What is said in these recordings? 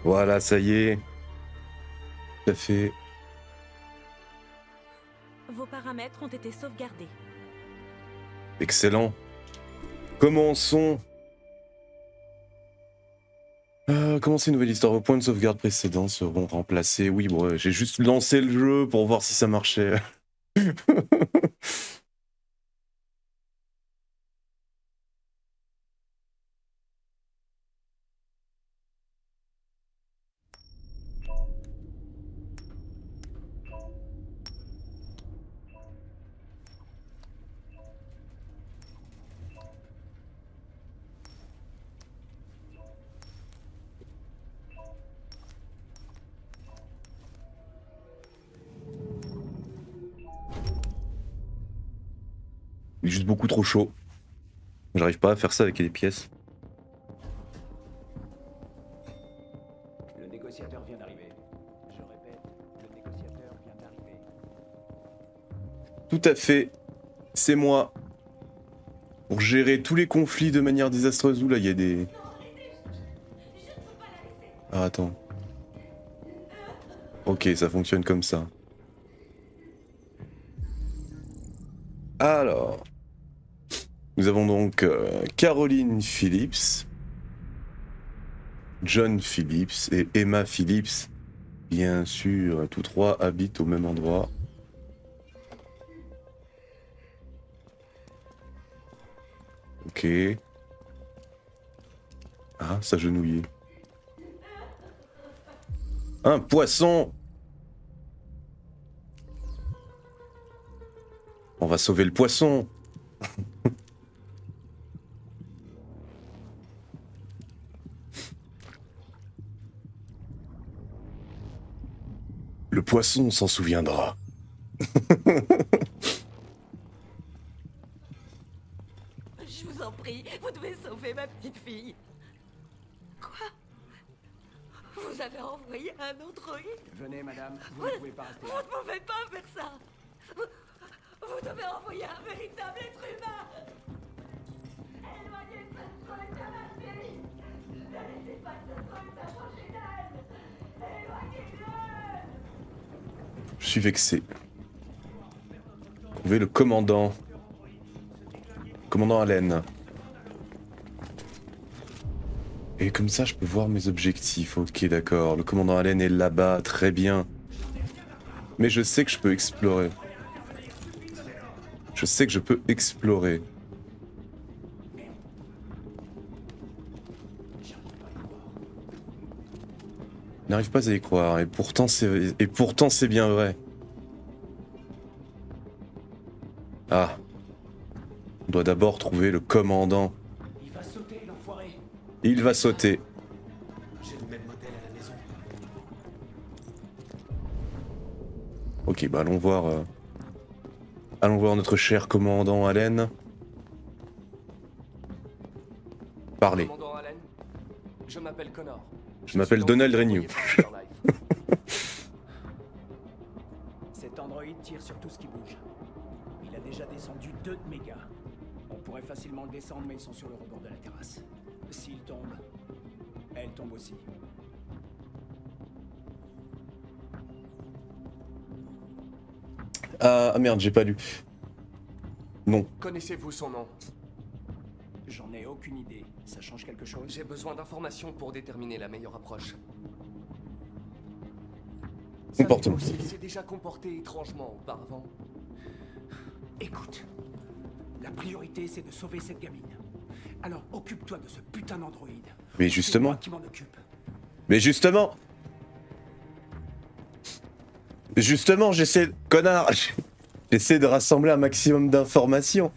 Voilà, ça y est. Tout à fait. Vos paramètres ont été sauvegardés. Excellent. Commençons. Commencer une nouvelle histoire. Vos points de sauvegarde précédents seront remplacés. Oui, bon, j'ai juste lancé le jeu pour voir si ça marchait. Il est juste beaucoup trop chaud. J'arrive pas à faire ça avec les pièces. Le négociateur vient d'arriver. Je répète, le négociateur vient d'arriver. Tout à fait. C'est moi. Pour gérer tous les conflits de manière désastreuse. Ouh là, il y a des... Ah, attends. Ok, ça fonctionne comme ça. Alors... Nous avons donc Caroline Phillips, John Phillips et Emma Phillips. Bien sûr, tous trois habitent au même endroit. Ok. Ah, s'agenouiller. Un poisson! On va sauver le poisson! Le poisson s'en souviendra. Je vous en prie, vous devez sauver ma petite fille. Quoi? Vous avez envoyé un androïde? Venez, madame, vous ne pouvez pas rester Vous là. ne pouvez pas faire ça. Vous devez envoyer un véritable être humain. Éloignez ce truc de ma fille. Ne laissez pas ce truc s'approcher d'elle. Éloignez-le. Je suis vexé. Trouvez le commandant. Commandant Allen. Et comme ça, je peux voir mes objectifs. Ok, d'accord. Le commandant Allen est là-bas. Très bien. Mais je sais que je peux explorer. Je sais que je peux explorer. Je n'arrive pas à y croire. Et pourtant, c'est bien vrai. Ah. On doit d'abord trouver le commandant. Il va sauter, l'enfoiré. Il va sauter. J'ai le même modèle à la maison. Ok, bah allons voir. Allons voir notre cher commandant Allen. Parlez. Commandant Allen, je m'appelle Connor. Je m'appelle Donald Renew. Cet androïde tire sur tout ce qui bouge. Il a déjà descendu 2 de mégas. On pourrait facilement le descendre, mais ils sont sur le rebord de la terrasse. S'il tombe, elle tombe aussi. Ah merde, j'ai pas lu. Non. Connaissez-vous son nom? J'en ai aucune idée. Ça change quelque chose? J'ai besoin d'informations pour déterminer la meilleure approche. Comportement. Savez-vous s'il s'est déjà comporté étrangement auparavant? Écoute, la priorité c'est de sauver cette gamine. Alors occupe-toi de ce putain d'androïde. Mais C'est justement. moi qui m'en occupe. Mais justement. Justement, j'essaie... Connard. J'essaie de rassembler un maximum d'informations.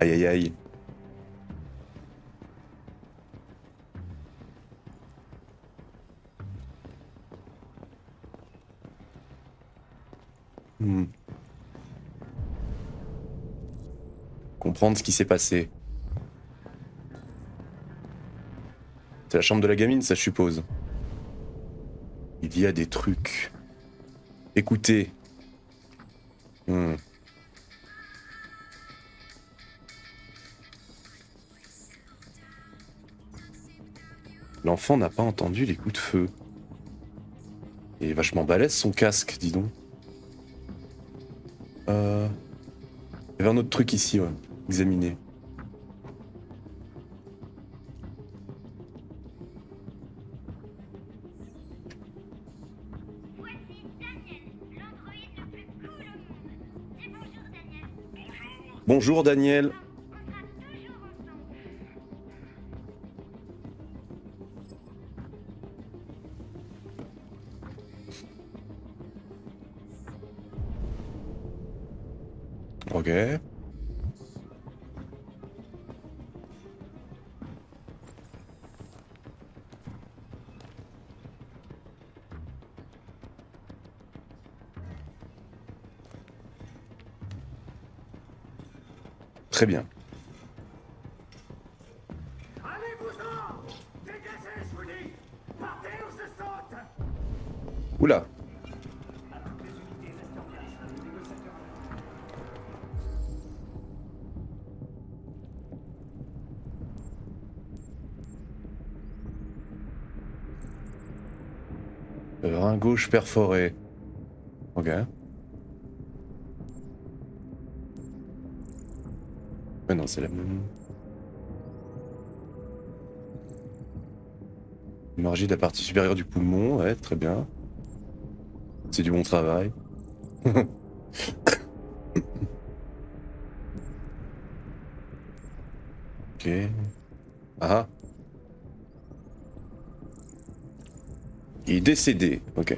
Aïe aïe aïe. Comprendre ce qui s'est passé. C'est la chambre de la gamine, ça je suppose. Il y a des trucs. Écoutez. L'enfant n'a pas entendu les coups de feu. Il est vachement balèze son casque, dis donc. Il y avait un autre truc ici, ouais. Examiner. Voici Daniel, l'androïde le plus cool au monde. Dis bonjour Daniel. Bonjour Daniel. On sera toujours ensemble. Ok. Très bien. Allez-vous-en! Dégagez, je vous dis! Partez ou je saute! Oula. À toutes les unités, restez en place. Le négociateur Rein gauche perforé. Ok. Mais non, c'est la même. Hémorragie de la partie supérieure du poumon, ouais, très bien. C'est du bon travail. Ok. Ah. Il est décédé, ok.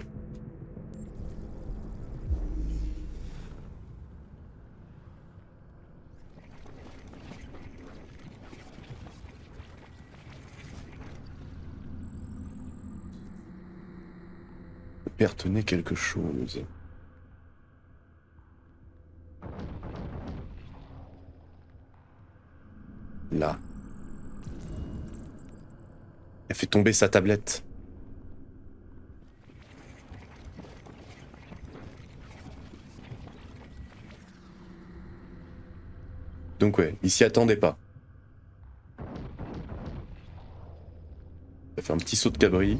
Pertenait quelque chose. Là. Elle fait tomber sa tablette. Donc ouais, il s'y attendait pas. Elle fait un petit saut de cabri.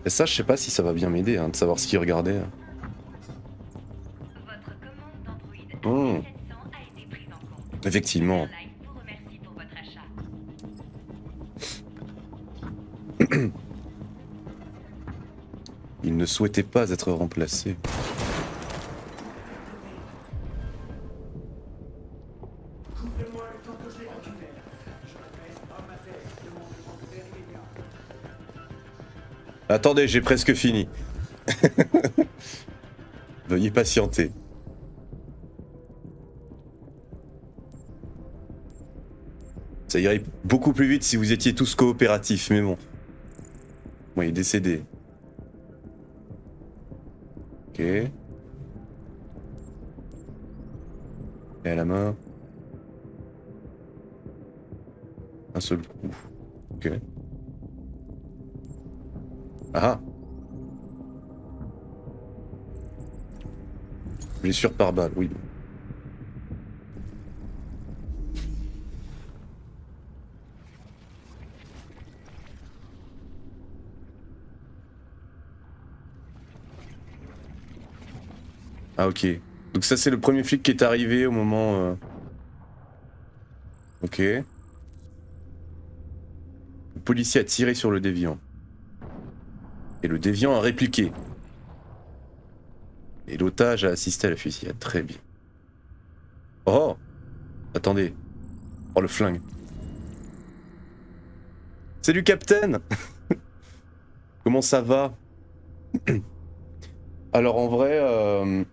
Et ça, je sais pas si ça va bien m'aider, hein, de savoir ce qu'il regardait. Votre commande d'Android Hmm. 700 a été prise en compte. Effectivement. Airline vous remercie pour votre achat. Il ne souhaitait pas être remplacé. couvrez-moi le temps que je les récupère. Je m'adresse homme à tête. Demande de transfert immédiat. Attendez, j'ai presque fini. Veuillez patienter. Ça irait beaucoup plus vite si vous étiez tous coopératifs, mais bon. Bon, il est décédé. Ok. Et à la main. Un seul coup. Ok. Ah. Blessure par balle, oui. Ah ok. Donc ça c'est le premier flic qui est arrivé au moment... Ok. Le policier a tiré sur le déviant. Et le déviant a répliqué. Et l'otage a assisté à la fusillade. Très bien. Oh! Attendez. Oh le flingue. Salut Captain! Comment ça va? Alors en vrai...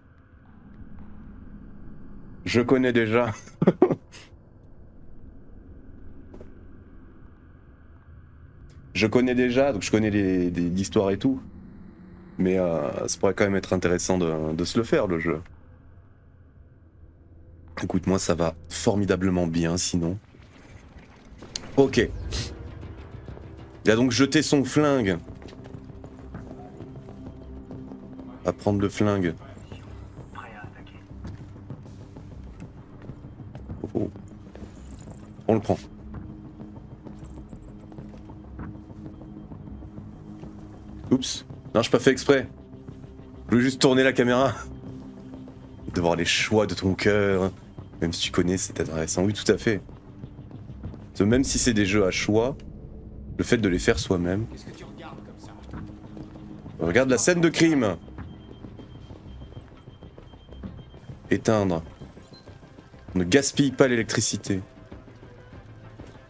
Je connais déjà. Je connais déjà, donc je connais l'histoire et tout. Mais ça pourrait quand même être intéressant de se le faire, le jeu. Écoute, moi ça va formidablement bien sinon. Ok. Il a donc jeté son flingue. À prendre le flingue. Oh. On le prend. Oups. Non, j'ai pas fait exprès. Je voulais juste tourner la caméra. De voir les choix de ton cœur. Même si tu connais, c'est intéressant. Oui, tout à fait. Parce que même si c'est des jeux à choix, le fait de les faire soi-même. Qu'est-ce que tu regardes comme ça? Regarde la scène de crime. Éteindre. Ne gaspille pas l'électricité.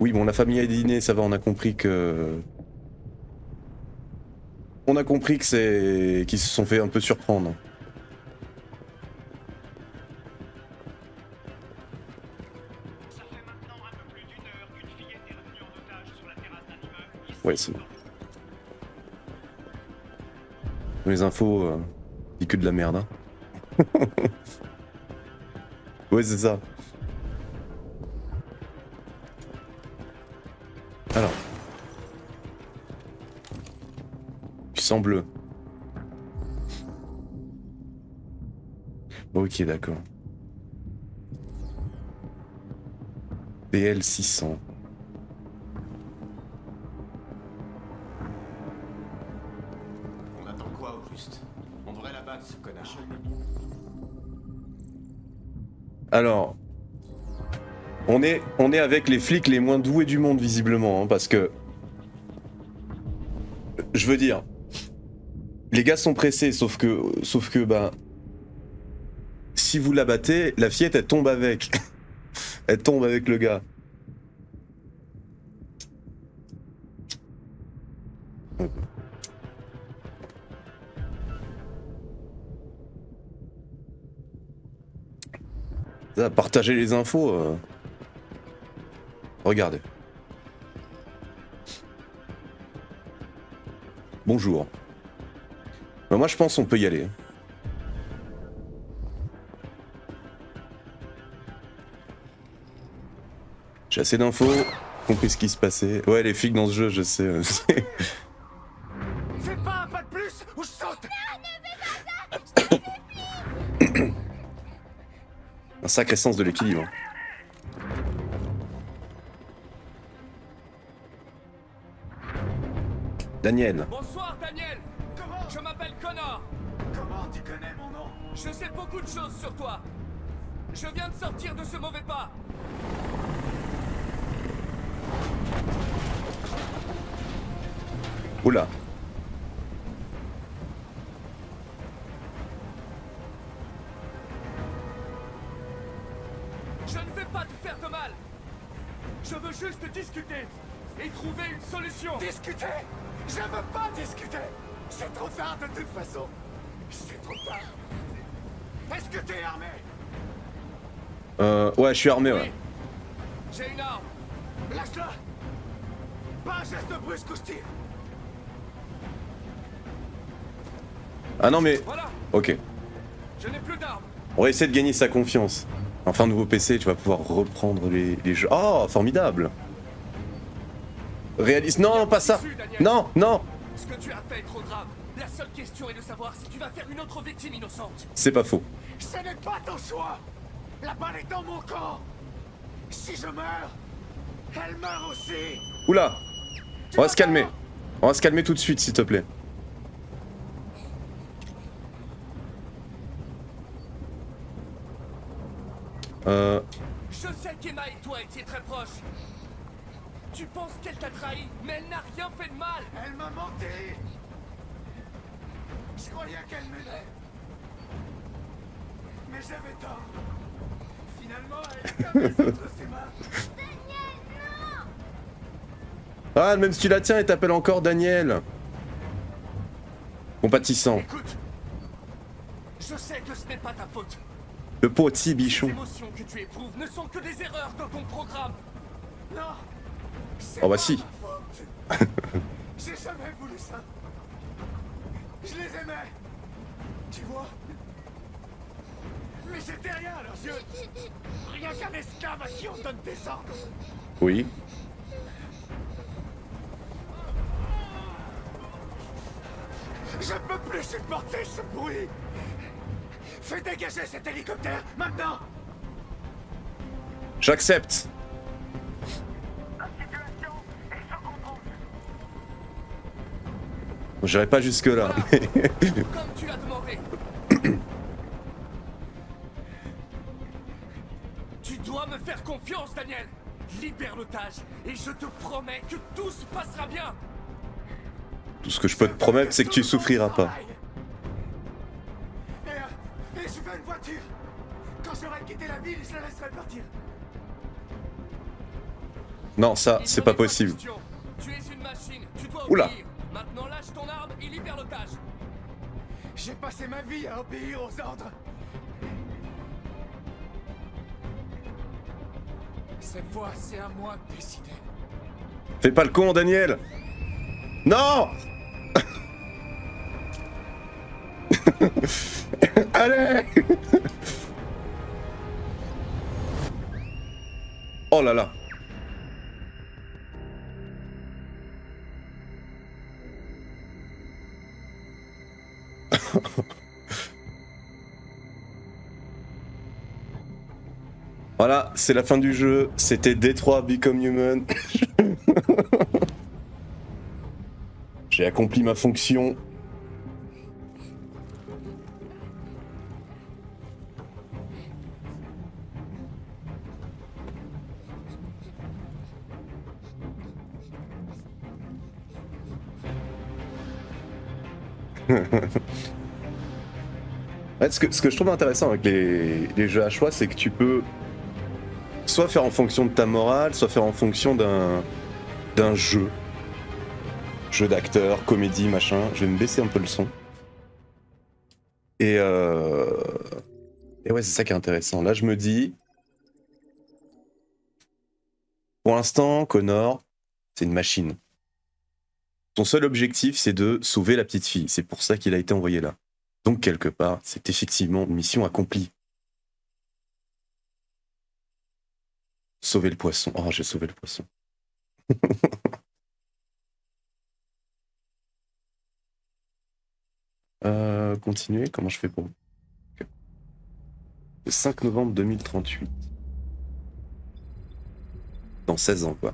Oui, bon, la famille a dîné, ça va, on a compris que... On a compris que c'est... qu'ils se sont fait un peu surprendre. Ça fait maintenant un peu plus d'une heure qu'une fillette est retenue en otage sur la terrasse d'un immeuble ici. Ouais, c'est bon. Les infos, dit que de la merde, hein. Ouais, c'est ça. Alors. Puissant bleu. Ok, d'accord. BL 600. On attend quoi au juste? On devrait l'abattre, ce connard. Alors, on est avec les flics les moins doués du monde visiblement, hein, parce que, je veux dire, les gars sont pressés, sauf que, bah, si vous la battez, la fillette elle tombe avec, elle tombe avec le gars. Ça, partager les infos. Regardez. Bonjour. Bah, moi je pense qu'on peut y aller. J'ai assez d'infos, compris ce qui se passait. Ouais, les flics dans ce jeu, je sais. Fais pas un pas de plus ou je saute! Un sacré sens de l'équilibre. Daniel. Bonsoir, Daniel. Comment? Je m'appelle Connor. Comment tu connais mon nom? Je sais beaucoup de choses sur toi. Je viens de sortir de ce mauvais pas. Oula. Je ne vais pas te faire de mal. Je veux juste discuter et trouver une solution. Discuter? Je veux pas discuter! C'est trop tard de toute façon! C'est trop tard! Est-ce que t'es armé? Ouais, je suis armé, Oui. ouais. J'ai une arme. Lâche-la! Pas un geste brusque ou je tire! Ah non, mais. Voilà, Ok. je n'ai plus d'armes. On va essayer de gagner sa confiance. Enfin, nouveau PC, tu vas pouvoir reprendre les jeux. Oh, formidable! Réaliste. Non, pas ça! Non, non! Ce que tu as fait est trop grave. La seule question est de savoir si tu vas faire une autre victime innocente. C'est pas faux. Ce n'est pas ton choix! La balle est dans mon camp! Si je meurs, elle meurt aussi! Oula! On va se calmer. On va se calmer tout de suite, s'il te plaît. Je sais qu'Emma et toi étiez très proches. Tu penses qu'elle t'a trahi, mais elle n'a rien fait de mal. Elle m'a menti! Je croyais qu'elle m'aimait. Mais j'avais tort. Finalement, elle t'avait entre ses mains. Ah, même si tu la tiens, elle t'appelle encore Daniel. Compatissant. Écoute, je sais que ce n'est pas ta faute. Le petit Les bichon. émotions que tu éprouves ne sont que des erreurs dans ton programme. Non! C'est Oh bah pas si. ma faute. J'ai jamais voulu ça. Je les aimais. Tu vois? Mais j'étais rien à leurs yeux. Rien qu'un esclave à qui on donne des ordres. Oui. Je peux plus supporter ce bruit. Fais dégager cet hélicoptère, maintenant! J'accepte. Bon, j'irai pas jusque là. Comme tu l'as demandé. Tu dois me faire confiance, Daniel. Libère l'otage et je te promets que tout se passera bien. Tout ce que je peux te promettre, c'est que tu souffriras pas. Et je veux une voiture. Quand j'aurai quitté la ville, je la laisserai partir. Non, ça, c'est pas possible. Tu es une machine, tu dois Oula. obéir. Maintenant lâche ton arme et libère l'otage. J'ai passé ma vie à obéir aux ordres. Cette fois, c'est à moi de décider. Fais pas le con, Daniel. Non. Allez. Oh là là. Voilà, c'est la fin du jeu. C'était Détroit Become Human. J'ai accompli ma fonction. Ouais, ce que je trouve intéressant avec les jeux à choix, c'est que tu peux soit faire en fonction de ta morale, soit faire en fonction d'un jeu. Jeu d'acteur, comédie, machin. Je vais me baisser un peu le son. Et ouais, c'est ça qui est intéressant. Là, je me dis... Pour l'instant, Connor, c'est une machine. Son seul objectif, c'est de sauver la petite fille. C'est pour ça qu'il a été envoyé là. Donc, quelque part, c'est effectivement une mission accomplie. Sauver le poisson. Oh, j'ai sauvé le poisson. Continuer, comment je fais pour... Okay. Le 5 novembre 2038. Dans 16 ans, quoi.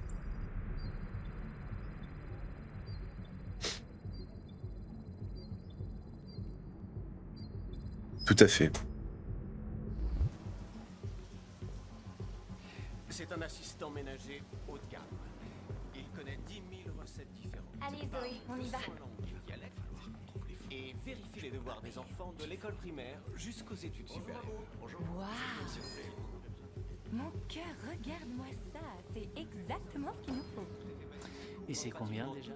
Tout à fait. C'est un assistant ménager haut de gamme. Il connaît 10 000 recettes différentes. Allez Zoé, on y va. Et vérifie les devoirs des enfants de l'école primaire jusqu'aux études supérieures. Waouh. Mon cœur, regarde-moi ça. C'est exactement ce qu'il nous faut. Et c'est combien déjà?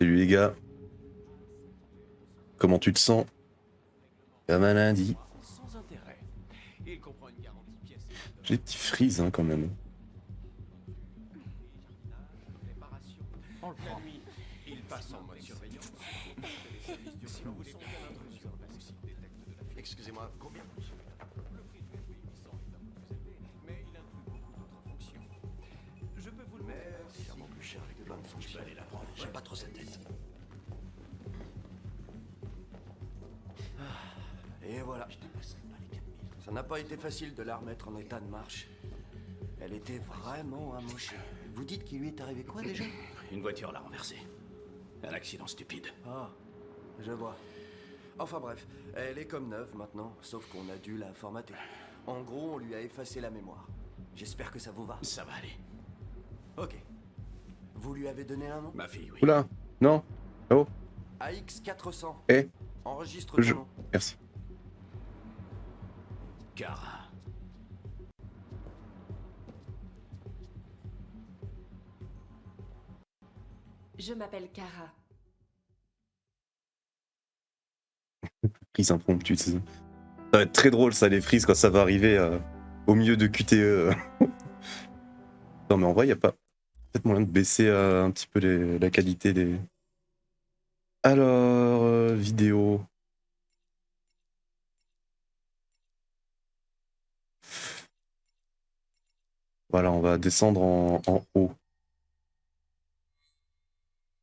Salut les gars. Comment tu te sens? Comme un lundi. Sans intérêt. Il comprend une garantie pièce. J'ai des petits frises hein, quand même. La nuit, il passe en mode surveillance. Excusez-moi, combien? Le prix du Louis 800 est un peu plus élevé, mais il inclut beaucoup d'autres fonctions. Je peux vous le mettre. C'est sûrement plus cher avec de bonnes fonctions. Je peux aller la prendre, j'ai pas trop cette tête. Et voilà. Je dépasserai pas les 4000. Ça n'a pas été facile de la remettre en état de marche. Elle était vraiment amochée. Vous dites qu'il lui est arrivé quoi déjà? Une voiture l'a renversée. Un accident stupide. Ah, je vois. Enfin bref, elle est comme neuve maintenant, sauf qu'on a dû la formater. En gros, on lui a effacé la mémoire. J'espère que ça vous va. Ça va aller. Ok. Vous lui avez donné un nom? Ma fille, oui. Oula, non. Oh, AX400. eh, Enregistre ton nom. merci. Kara. Je m'appelle Kara. Frise impromptue, ça va être très drôle ça, les frises, quand ça va arriver au milieu de QTE. Non mais en vrai, il n'y a pas peut-être moyen de baisser un petit peu la qualité des... Alors, vidéo... Voilà, on va descendre en haut.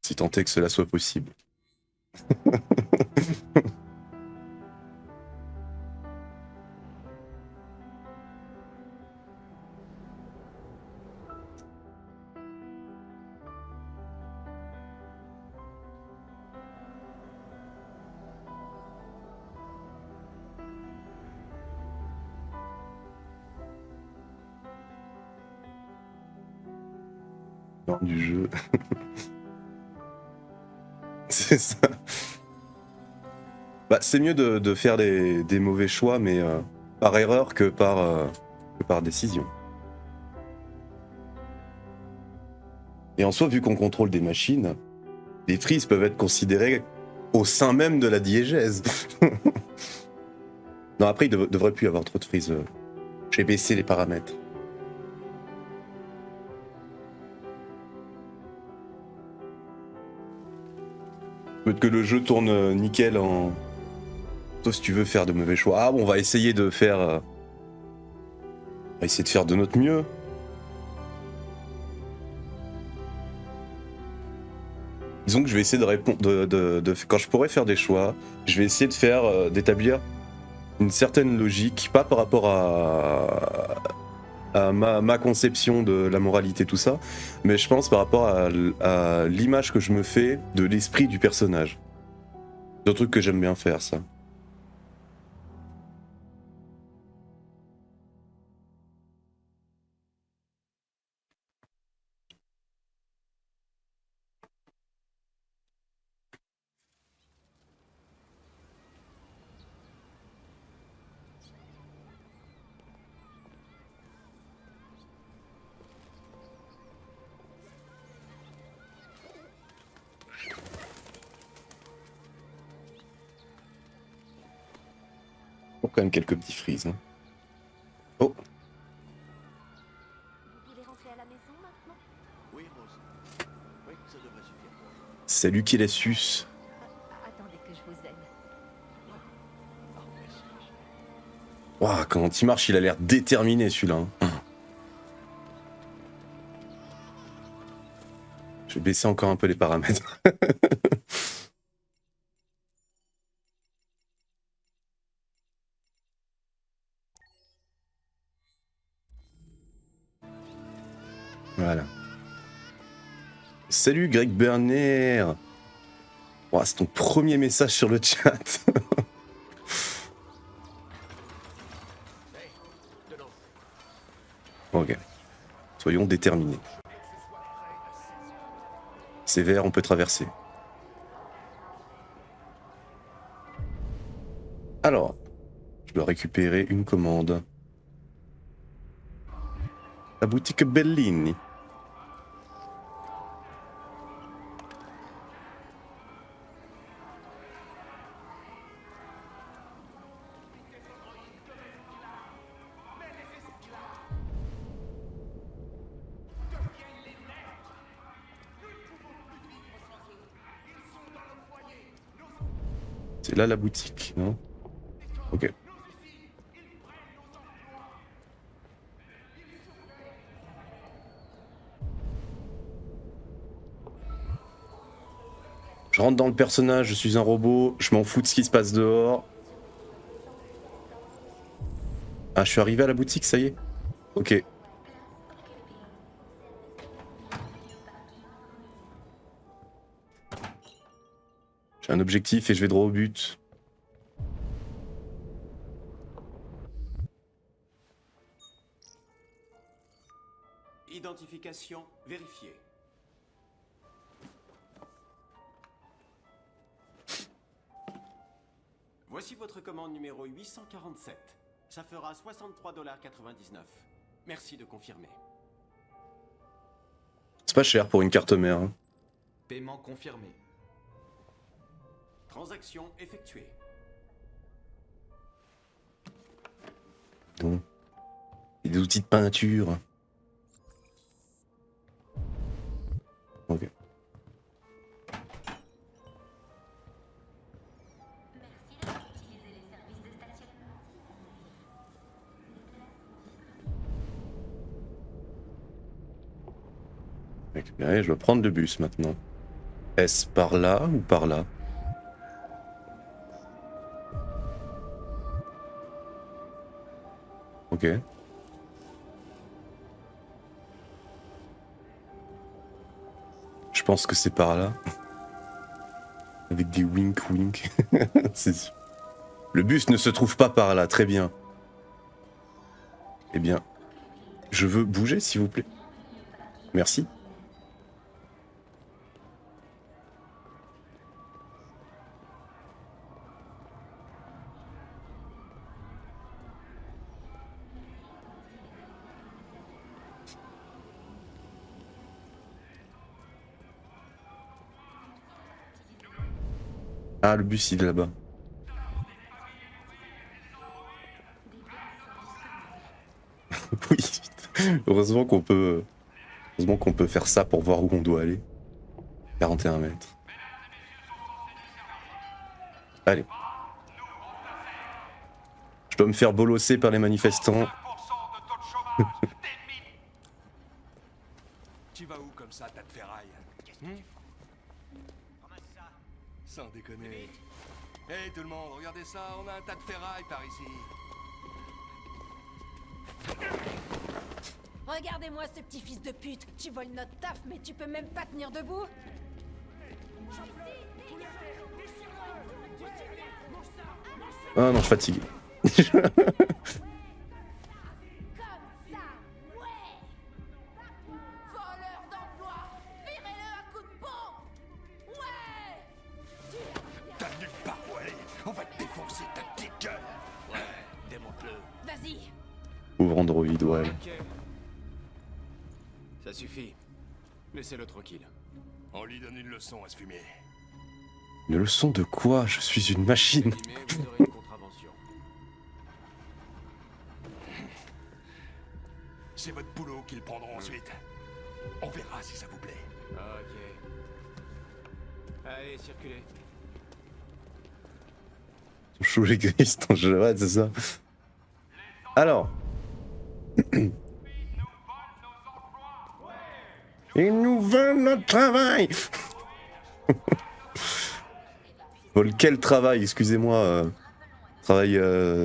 Si tant est que cela soit possible. Fin du jeu. C'est ça. Bah, c'est mieux de faire des mauvais choix, mais par erreur que par décision. Et en soi, vu qu'on contrôle des machines, les frises peuvent être considérées au sein même de la diégèse. Non, après, il devrait plus y avoir trop de frises. J'ai baissé les paramètres. Peut-être que le jeu tourne nickel en... Sauf si tu veux faire de mauvais choix. Ah bon, on va essayer de faire... On va essayer de faire de notre mieux. Disons que je vais essayer de répondre... Quand je pourrai faire des choix, je vais essayer de faire... d'établir une certaine logique, pas par rapport à ma conception de la moralité, tout ça, mais je pense par rapport à l'image que je me fais de l'esprit du personnage. C'est un truc que j'aime bien faire, ça. Bon, quand même quelques petits frises. Hein. Oh, Vous voulez rentrer à la maison maintenant? Oui, Rose. Oui, ça devrait suffire. salut qui est la suce. Attendez que je vous aide. Waouh, quand il marche, il a l'air déterminé, celui-là. Hein. Je vais baisser encore un peu les paramètres. Voilà. Salut Greg Berner. Wow, c'est ton premier message sur le chat. Ok. Soyons déterminés. C'est vert, on peut traverser. Alors, je dois récupérer une commande. La boutique Bellini. C'est là la boutique, non? Ok. Je rentre dans le personnage, je suis un robot, je m'en fous de ce qui se passe dehors. Ah, je suis arrivé à la boutique, ça y est? Ok. J'ai un objectif et je vais droit au but. Identification vérifiée. Voici votre commande numéro 847. Ça fera 63,99 $. Merci de confirmer. C'est pas cher pour une carte mère. Hein. Paiement confirmé. Transaction effectuée. Bon. Et des outils de peinture. Ok. Merci d'avoir utilisé les services de stationnement. Récupérer, je dois prendre le bus maintenant. Est-ce par là ou par là? Ok. Je pense que c'est par là. Avec des wink wink. C'est sûr. Le bus ne se trouve pas par là, très bien. Eh bien, je veux bouger s'il vous plaît. Merci. Ah, le bus, il est là-bas. Oui, heureusement qu'on peut... Heureusement qu'on peut faire ça pour voir où on doit aller. 41 mètres. Allez. Je dois me faire bolosser par les manifestants. Tu vas où comme ça, tas de ferraille? Sans déconner. Hey tout le monde, regardez ça, on a un tas de ferraille par ici. Regardez-moi ce petit fils de pute. Tu voles notre taf, mais tu peux même pas tenir debout. Ah non, je suis fatigué. Comme ça, ouais. Voleur d'emploi. Virez-le à coups de pompe. Ouais. T'as nulle part où aller, on va te défoncer ta petite gueule. Ouais, démonte-le. Vas-y. Pauvre Android, ouais. Ok. Ça suffit. Laissez-le tranquille. On lui donne une leçon à ce fumier. Une leçon de quoi? Je suis une machine. Mais vous aurez une contravention. C'est votre boulot qu'ils prendront ensuite. On verra si ça vous plaît. Ok. Allez, circulez. Chaud les gris, ton jeu, ouais, c'est ça. Alors. Ils nous volent notre travail. Vole quel travail, excusez-moi. Travail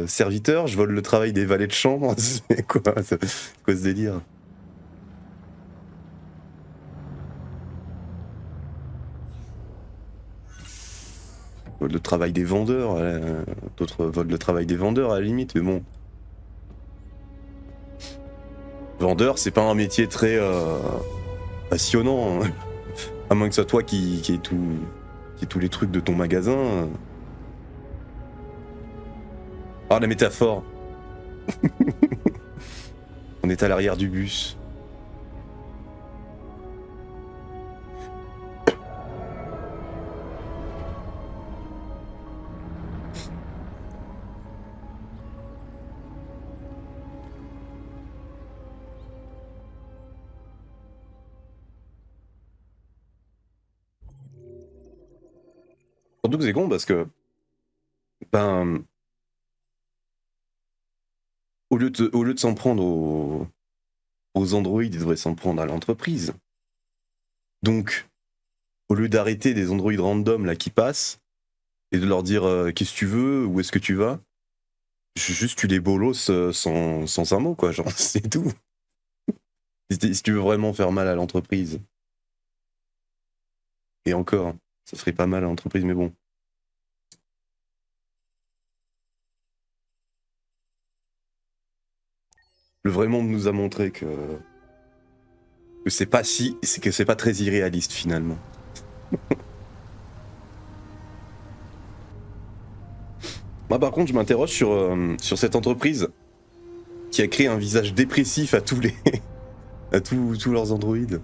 serviteur, je vole le travail des valets de chambre. C'est quoi ce délire? Vole le travail des vendeurs. D'autres volent le travail des vendeurs à la limite, mais bon. Vendeur, c'est pas un métier très passionnant. Hein. À moins que ce soit toi qui ait tous les trucs de ton magasin. Ah, la métaphore. On est à l'arrière du bus. Surtout que c'est con parce que, ben, au lieu de s'en prendre aux androïdes, ils devraient s'en prendre à l'entreprise. Donc, au lieu d'arrêter des androïdes random là qui passent et de leur dire qu'est-ce que tu veux, où est-ce que tu vas, juste tu les bolosses sans un mot quoi, genre c'est tout. Si tu veux vraiment faire mal à l'entreprise. Et encore, ça ferait pas mal à l'entreprise, mais bon. Le vrai monde nous a montré que c'est pas très irréaliste finalement. Moi par contre je m'interroge sur cette entreprise qui a créé un visage dépressif à tous leurs androïdes.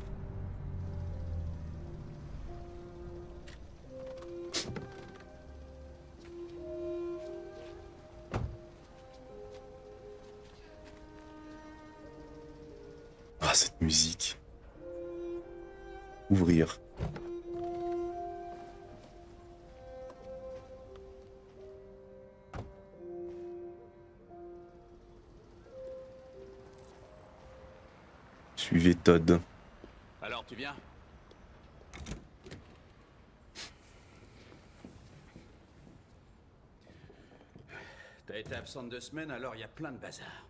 Ah, cette musique. Ouvrir. Suivez Todd. Alors, tu viens? T'as été absente 2 semaines, alors il y a plein de bazar.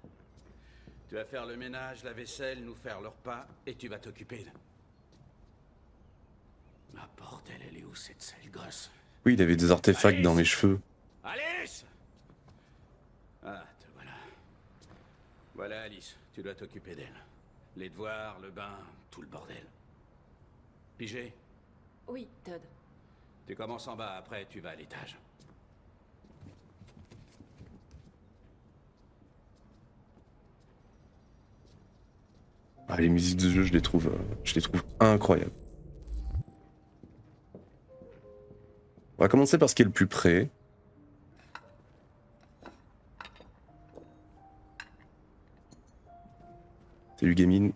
Tu vas faire le ménage, la vaisselle, nous faire le repas, et tu vas t'occuper de... Ah bordel, elle est où cette sale gosse? Oui, il avait des artefacts Alice dans les cheveux. Alice! Ah, te voilà. Voilà, Alice, tu dois t'occuper d'elle. Les devoirs, le bain, tout le bordel. Pigé? Oui, Todd. Tu commences en bas, après tu vas à l'étage. Ah, les musiques de jeu, je les trouve incroyables. On va commencer par ce qui est le plus près. Salut gamine.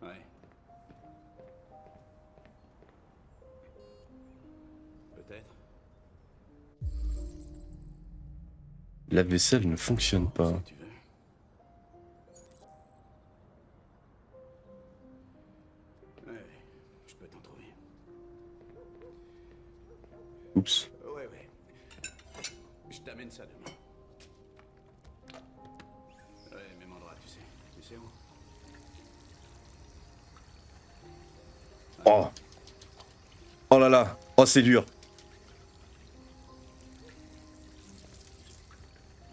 Ouais. Peut-être. La vaisselle ne fonctionne pas. Si tu veux. Ouais, je peux t'en trouver. Oups. Ouais. Je t'amène ça demain. Ouais, même endroit, tu sais. Tu sais où? Oh. Oh là là. Oh, c'est dur.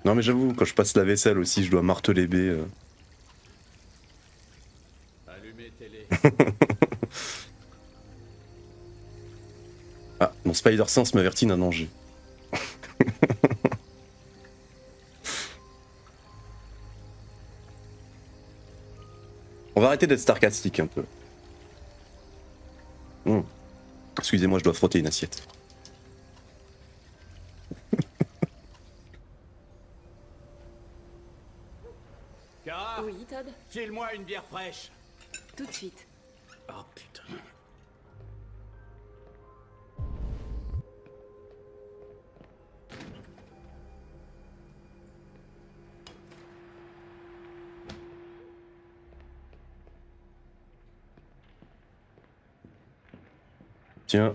Non mais j'avoue, quand je passe la vaisselle aussi, je dois marteler B. Allumer télé. Ah, mon Spider Sense m'avertit d'un danger. On va arrêter d'être sarcastique un peu. Excusez-moi, je dois frotter une assiette. Kara, Oui, Todd? file-moi une bière fraîche. Tout de suite. Oh putain. Tiens.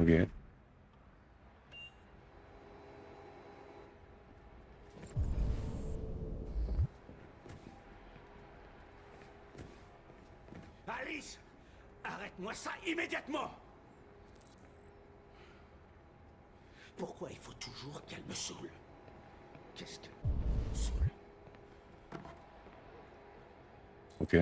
Ok. Alice, arrête-moi ça immédiatement. Pourquoi il faut toujours qu'elle me saoule? Qu'est-ce que... saoule? Ok.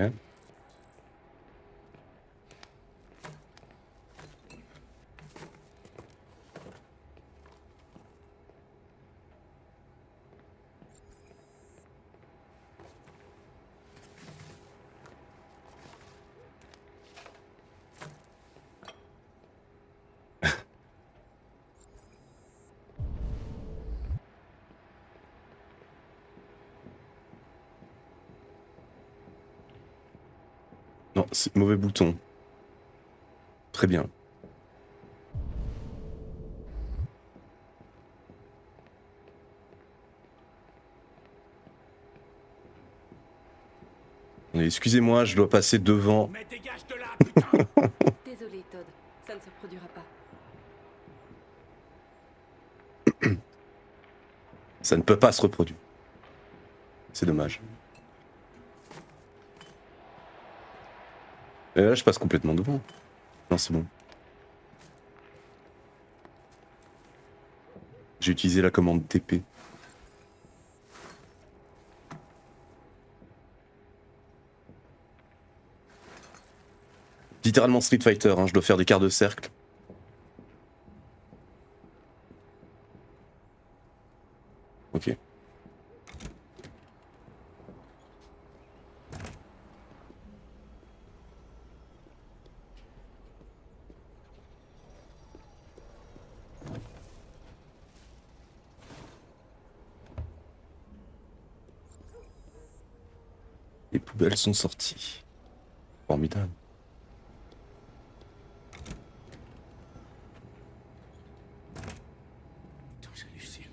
Non, c'est mauvais bouton. Très bien. Excusez-moi, je dois passer devant. Mais dégage de là, putain. Désolé, Todd. Ça ne se produira pas. Ça ne peut pas se reproduire. C'est dommage. Et là, je passe complètement devant. Non, c'est bon. J'ai utilisé la commande TP. Littéralement Street Fighter, hein, je dois faire des quarts de cercle. Ok. Les poubelles sont sorties. Formidable. Putain, j'hallucine.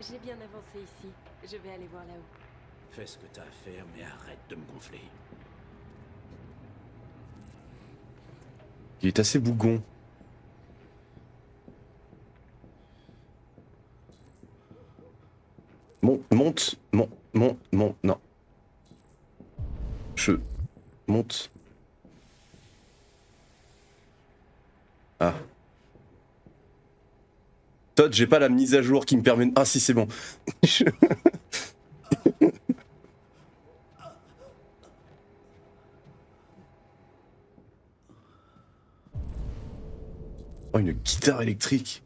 J'ai bien avancé ici. Je vais aller voir là-haut. Fais ce que t'as à faire, mais arrête de me gonfler. Il est assez bougon. Monte, non. Je monte. Ah. Todd, j'ai pas la mise à jour qui me permet... Ah si, c'est bon. Oh, une guitare électrique.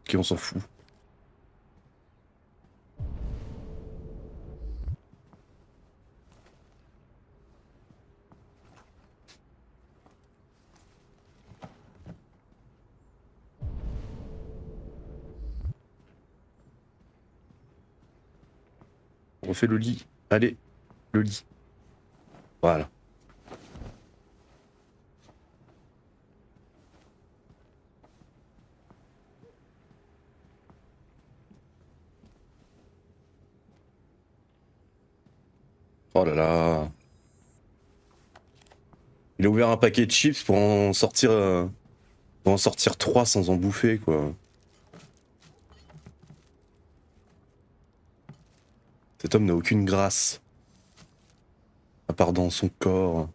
Ok, on s'en fout. On refait le lit. Allez, le lit. Voilà. Oh là là. Il a ouvert un paquet de chips pour en sortir 3 sans en bouffer, quoi. Cet homme n'a aucune grâce. À part dans son corps.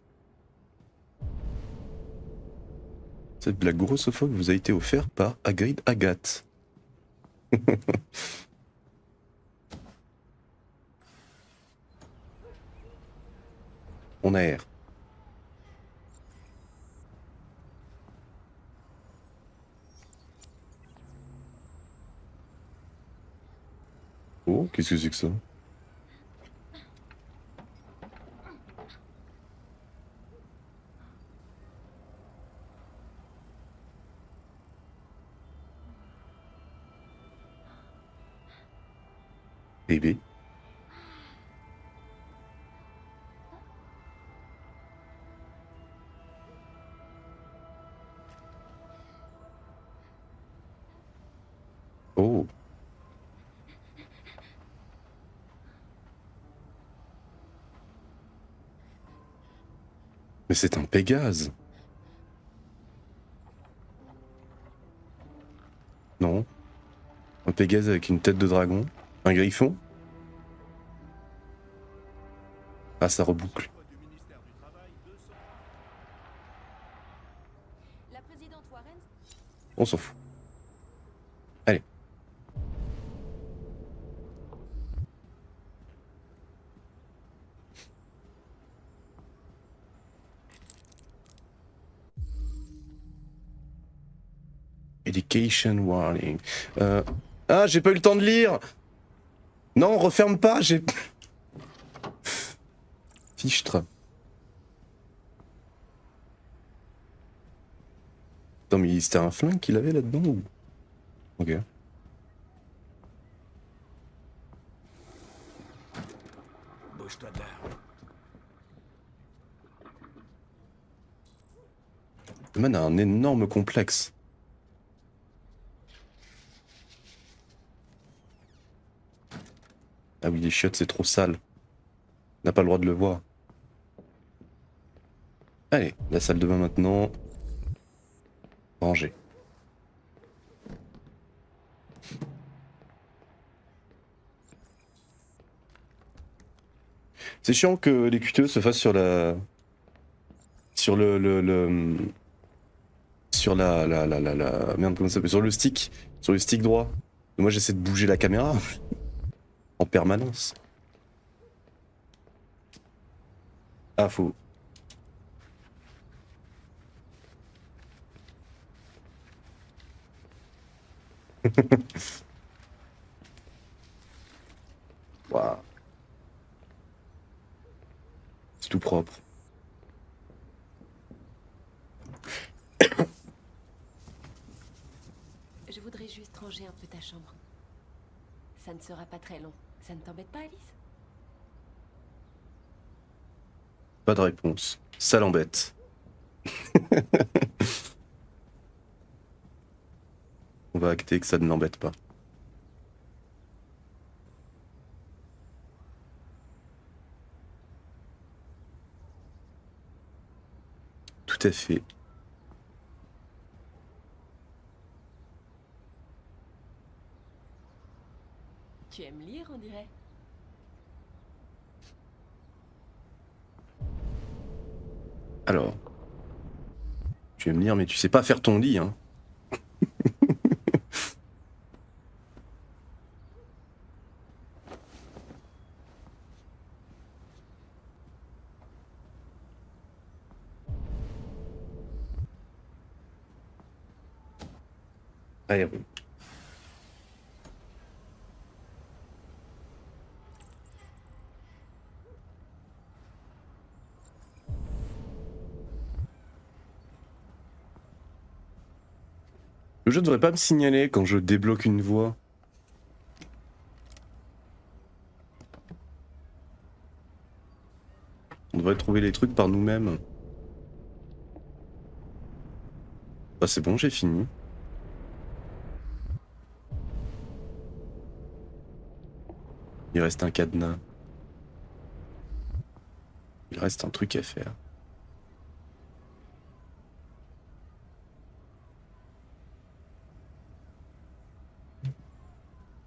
Cette blague grossophobe vous a été offerte par Hagrid Agathe. On aère. Oh, qu'est-ce que c'est que ça? Bébé. Oh. Mais c'est un Pégase. Non. Un Pégase avec une tête de dragon. Un griffon. Ah, ça reboucle. La présidente Warren. On s'en fout. Allez. Education warning. Ah, j'ai pas eu le temps de lire. Non, referme pas, j'ai... Fichtre. Attends, mais c'était un flingue qu'il avait là-dedans ou... Ok. Bouge-toi de là. Le man a un énorme complexe. Ah oui, les chiottes, c'est trop sale. On n'a pas le droit de le voir. Allez, la salle de bain maintenant. Rangée. C'est chiant que les QTE se fassent sur la... Sur sur la... Merde, comment ça s'appelle? Sur le stick. Sur le stick droit. Et moi, j'essaie de bouger la caméra. En permanence. Ah, faut... Waouh. C'est tout propre. Je voudrais juste ranger un peu ta chambre. Ça ne sera pas très long. Ça ne t'embête pas, Alice? Pas de réponse. Ça l'embête. On va acter que ça ne l'embête pas. Tout à fait. Alors. Tu vas me dire, mais tu sais pas faire ton lit, hein. Aéro. Le jeu devrait pas me signaler quand je débloque une voie. On devrait trouver les trucs par nous-mêmes. Bah c'est bon, j'ai fini. Il reste un cadenas. Il reste un truc à faire.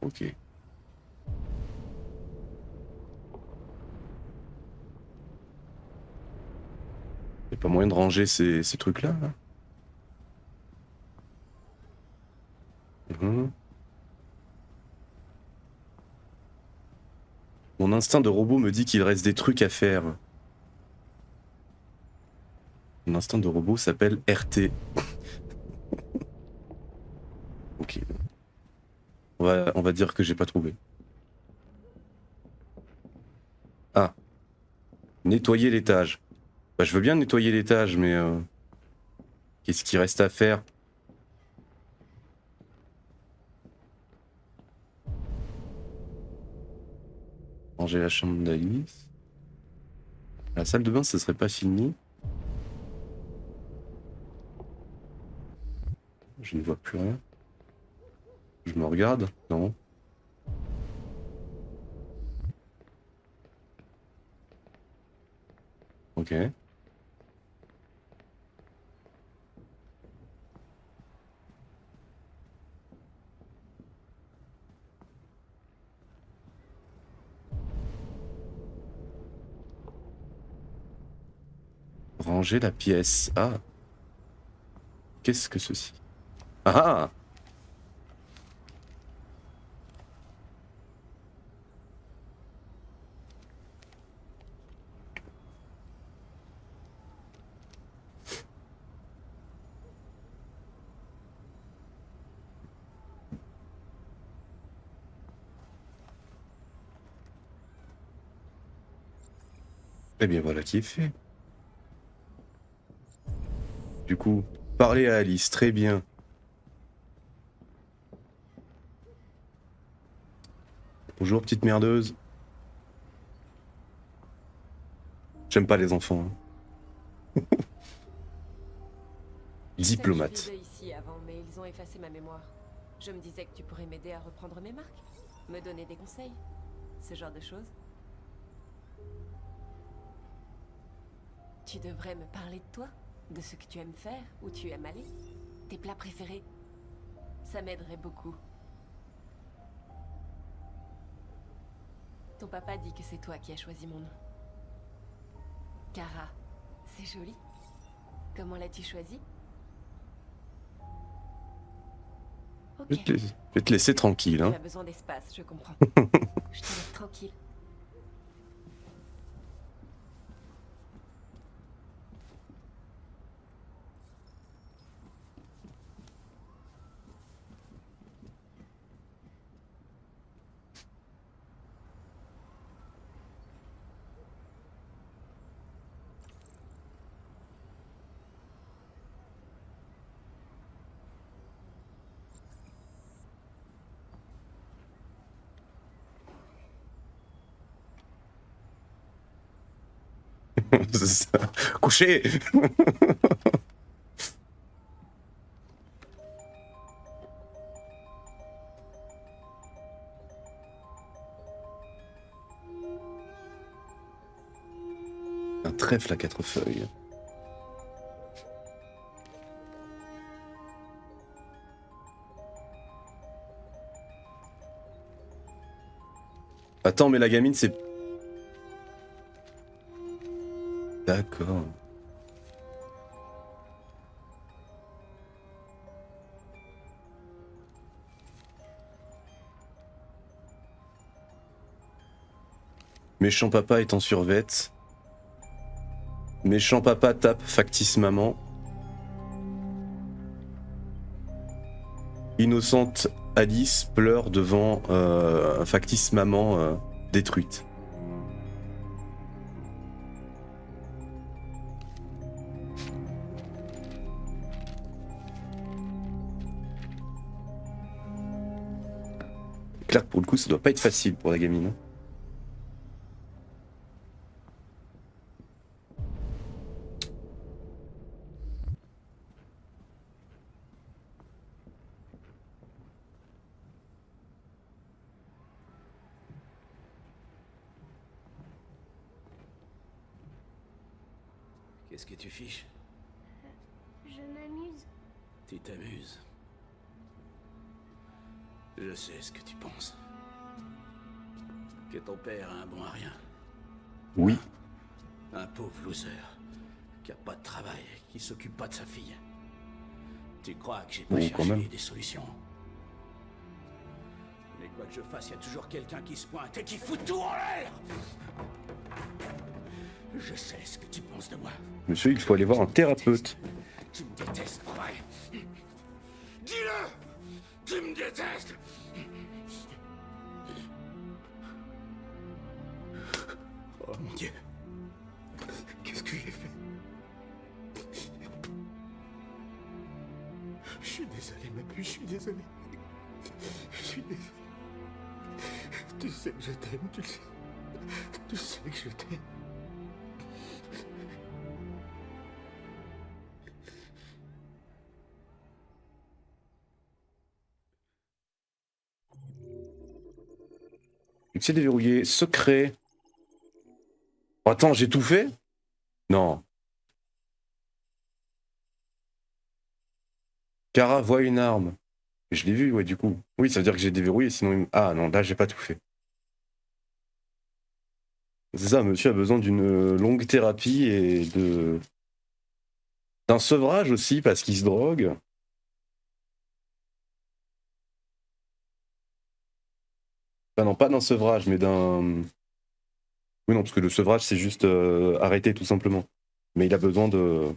Ok. Y'a pas moyen de ranger ces trucs-là, là? Mhm. Mon instinct de robot me dit qu'il reste des trucs à faire. Mon instinct de robot s'appelle RT. Ok. On va dire que j'ai pas trouvé. Ah. Nettoyer l'étage. Bah, je veux bien nettoyer l'étage, mais qu'est-ce qu'il reste à faire? Ranger la chambre d'Alice. La salle de bain, ce serait pas fini. Je ne vois plus rien. Je me regarde? Non. Ok. Ranger la pièce. Ah. Qu'est-ce que ceci? Ah! Eh bien voilà qui est fait. Du coup, parler à Alice, très bien. Bonjour petite merdeuse. J'aime pas les enfants. Hein. Diplomate. Je vivais ici avant, mais ils ont effacé ma mémoire. Je me disais que tu pourrais m'aider à reprendre mes marques, me donner des conseils, ce genre de choses. Tu devrais me parler de toi, de ce que tu aimes faire, où tu aimes aller, tes plats préférés. Ça m'aiderait beaucoup. Ton papa dit que c'est toi qui as choisi mon nom. Kara, c'est joli. Comment l'as-tu choisi? Ok. Je vais te laisser tranquille. Hein. Tu as besoin d'espace, je comprends. Je te laisse tranquille. C'est ça. Coucher. Un trèfle à 4 feuilles. Attends, mais la gamine, c'est... D'accord. Méchant papa est en survette. Méchant papa tape factice maman. Innocente Alice pleure devant factice maman détruite. C'est clair que pour le coup, ça doit pas être facile pour la gamine. Hein. Qu'est-ce que tu fiches? Je m'amuse. Tu t'amuses. Je sais ce que tu penses. Que ton père a un bon à rien. Oui. Un pauvre loser. Qui a pas de travail, qui s'occupe pas de sa fille. Tu crois que j'ai pas Bon, quand cherché même. des solutions? Mais quoi que je fasse, y a toujours quelqu'un qui se pointe et qui fout tout en l'air. Je sais ce que tu penses de moi. Monsieur, il faut aller voir un thérapeute. Tu me détestes, pas vrai? Dis-le! Tu me détestes! Oh mon Dieu! Qu'est-ce que j'ai fait? Je suis désolé, ma puce, je suis désolé. Je suis désolé. Tu sais que je t'aime, tu le sais. Tu sais que je t'aime. Accès déverrouillé, secret. Oh, attends, j'ai tout fait? Non. Kara voit une arme. Je l'ai vu, ouais, du coup. Oui, ça veut dire que j'ai déverrouillé, sinon... Ah non, là, j'ai pas tout fait. C'est ça, monsieur a besoin d'une longue thérapie et d'un sevrage aussi, parce qu'il se drogue. Enfin, non, pas d'un sevrage, mais d'un... Oui, non, parce que le sevrage, c'est juste arrêter, tout simplement. Mais il a besoin de...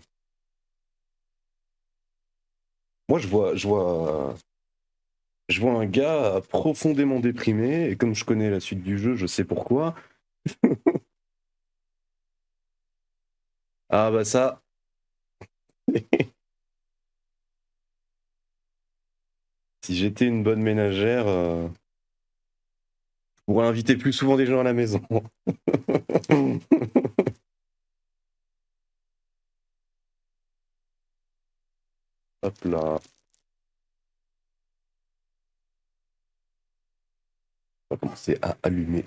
Moi, je vois un gars profondément déprimé, et comme je connais la suite du jeu, je sais pourquoi. Ah bah ça... Si j'étais une bonne ménagère, je pourrais inviter plus souvent des gens à la maison. Hop là. On va commencer à allumer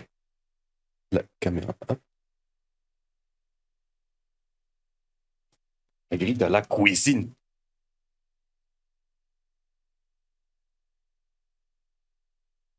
la caméra. Hop. La grille à la cuisine.